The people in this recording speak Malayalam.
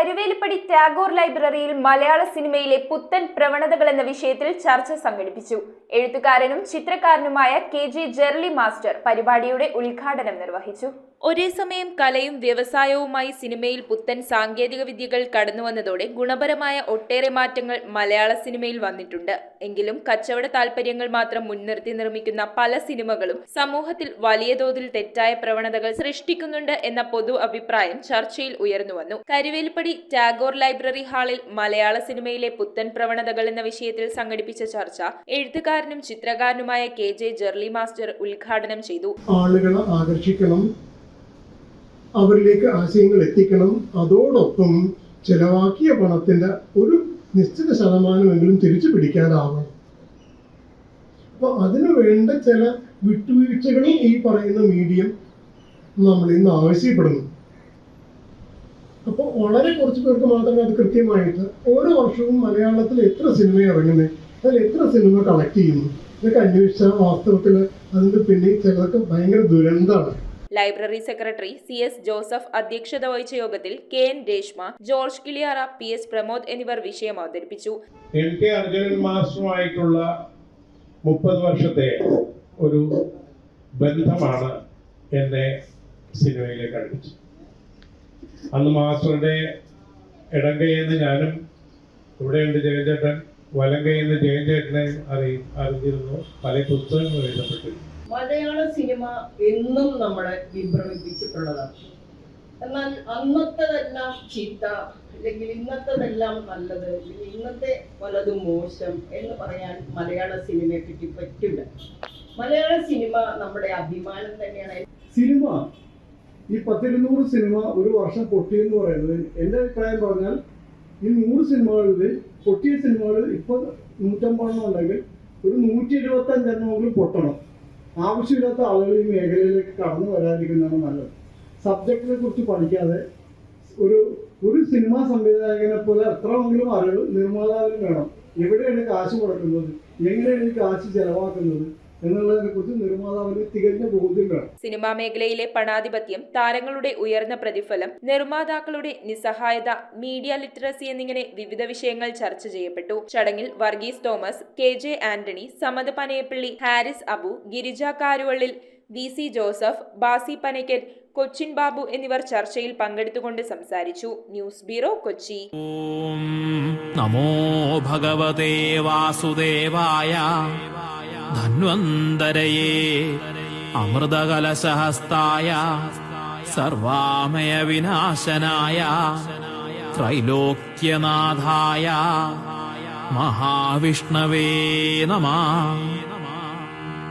കരുവേലിപ്പടി ടാഗോർ ലൈബ്രറിയിൽ മലയാള സിനിമയിലെ പുത്തൻ പ്രവണതകൾ എന്ന വിഷയത്തിൽ ചർച്ച സംഘടിപ്പിച്ചു. എഴുത്തുകാരനും ചിത്രകാരനുമായ KJ ജെർലി മാസ്റ്റർ പരിപാടിയുടെ ഉദ്ഘാടനം നിർവഹിച്ചു. ഒരേ സമയം കലയും വ്യവസായവുമായി സിനിമയിൽ പുത്തൻ സാങ്കേതിക വിദ്യകൾ കടന്നുവന്നതോടെ ഗുണപരമായ ഒട്ടേറെ മാറ്റങ്ങൾ മലയാള സിനിമയിൽ വന്നിട്ടുണ്ട്. എങ്കിലും കച്ചവട താൽപര്യങ്ങൾ മാത്രം മുൻനിർത്തി നിർമ്മിക്കുന്ന പല സിനിമകളും സമൂഹത്തിൽ വലിയ തോതിൽ തെറ്റായ പ്രവണതകൾ സൃഷ്ടിക്കുന്നുണ്ട് എന്ന പൊതു അഭിപ്രായം ചർച്ചയിൽ ഉയർന്നുവന്നു. കരുവേലിപ്പടി ടാഗോർ ലൈബ്രറി ഹാളിൽ മലയാള സിനിമയിലെ പുത്തൻ പ്രവണതകൾ എന്ന വിഷയത്തിൽ സംഘടിപ്പിച്ച ചർച്ച എഴുത്തുകാരനും ചിത്രകാരനുമായ KJ ജെർലി മാസ്റ്റർ ഉദ്ഘാടനം ചെയ്തു. ആളുകളെ ആകർഷിക്കണം, അവരിലേക്ക് ആശയങ്ങൾ എത്തിക്കണം, അതോടൊപ്പം ചെലവാക്കിയ പണത്തിന്റെ ഒരു നിശ്ചിത ശതമാനമെങ്കിലും തിരിച്ചു പിടിക്കാനാവണം. അപ്പൊ അതിനു വേണ്ട ചില വിട്ടുവീഴ്ചകളും ഈ പറയുന്ന മീഡിയം നമ്മളിൽ നിന്ന് ആവശ്യപ്പെടുന്നു. അപ്പോൾ വളരെ കുറച്ച് പേർക്ക് മാത്രമേ അത് കൃത്യമായിട്ട് ഓരോ വർഷവും മലയാളത്തിൽ എത്ര സിനിമ ഇറങ്ങുന്നത്, അതിൽ എത്ര സിനിമ കളക്ട് ചെയ്യുന്നു, ഇതൊക്കെ അന്വേഷിച്ചാൽ വാസ്തവത്തിൽ അതിന്റെ പിന്നിൽ ചിലർക്ക് ഭയങ്കര ദുരന്തമാണ്. ലൈബ്രറി സെക്രട്ടറി CS ജോസഫ് അധ്യക്ഷത വഹിച്ച യോഗത്തിൽ KN Reshma, George Kiliyara, PS Pramod എന്നിവർ വിഷയം അവതരിപ്പിച്ചു. LK അർജുനൻ മാസ്റ്ററുമായിട്ടുള്ള 30 വർഷത്തെ ഒരു ബന്ധമാണ് എന്നെ സിനിമയിലേക്ക് അടുപ്പിച്ചത്. അന്ന് മാസ്റ്ററുടെ ഇടം കൈയെന്ന് ഞാനും, ഇവിടെയുണ്ട് ജയചേട്ടൻ, വലം കൈയെന്ന് ജയചേട്ടനെ അറിഞ്ഞിരുന്നു. പല പുസ്തകങ്ങൾ എഴുതപ്പെട്ടിരുന്നു. മലയാള സിനിമ എന്നും നമ്മളെ വിഭ്രമിപ്പിച്ചിട്ടുള്ളതാണ്. എന്നാൽ അന്നത്തേതെല്ലാം ചീത്ത, അല്ലെങ്കിൽ ഇന്നത്തേതെല്ലാം നല്ലത്, അല്ലെങ്കിൽ ഇന്നത്തെ പലതും മോശം എന്ന് പറയാൻ മലയാള സിനിമയെ പറ്റി പറ്റില്ല. മലയാള സിനിമ നമ്മുടെ അഭിമാനം തന്നെയാണ്. സിനിമ ഈ 10-200 സിനിമ ഒരു വർഷം പൊട്ടിയെന്ന് പറയുന്നത് എൻ്റെ അഭിപ്രായം പറഞ്ഞാൽ ഈ 100 സിനിമകളിൽ പൊട്ടിയ സിനിമകൾ ഇപ്പോൾ 150 ഉണ്ടെങ്കിൽ ഒരു 125 പൊട്ടണം. ആവശ്യമില്ലാത്ത ആളുകൾ ഈ മേഖലയിലേക്ക് കടന്നു വരാതിരിക്കുന്നതാണ് നല്ലത്. സബ്ജക്റ്റിനെ കുറിച്ച് പഠിക്കാതെ ഒരു സിനിമാ സംവിധായകനെ പോലെ എത്രമെങ്കിലും അറിവ് നിർമ്മാതാവിന് വേണം. എവിടെയാണ് കാശ് മുടക്കുന്നത്, എങ്ങനെയാണ് ഈ കാശ് ചെലവാക്കുന്നത് എന്നുള്ളതിനെ കുറിച്ച് നിർമ്മാതാവിന് തികഞ്ഞ ബോധ്യം വേണം. സിനിമാ മേഖലയിലെ പണാധിപത്യം, താരങ്ങളുടെ ഉയർന്ന പ്രതിഫലം, നിർമ്മാതാക്കളുടെ നിസ്സഹായത, മീഡിയ ലിറ്ററസി എന്നിങ്ങനെ വിവിധ വിഷയങ്ങൾ ചർച്ച ചെയ്യപ്പെട്ടു. ചടങ്ങിൽ വർഗീസ് തോമസ്, KJ ആന്റണി, സമദ് പനയപ്പള്ളി, ഹാരിസ് അബു, ഗിരിജ കാരുവള്ളിൽ, VC ജോസഫ്, ബാസി പനയ്ക്കൽ, കൊച്ചിൻ ബാബു എന്നിവർ ചർച്ചയിൽ പങ്കെടുത്തുകൊണ്ട് സംസാരിച്ചു. News bureau, Kochi. നമോ ഭഗവതേ വാസുദേവായ ധന്വന്തരയേ അമൃതകലശഹസ്തായ സർവാമയ വിനാശനായ ത്രൈലോക്യനാഥായ മഹാവിഷ്ണവേ നമഃ.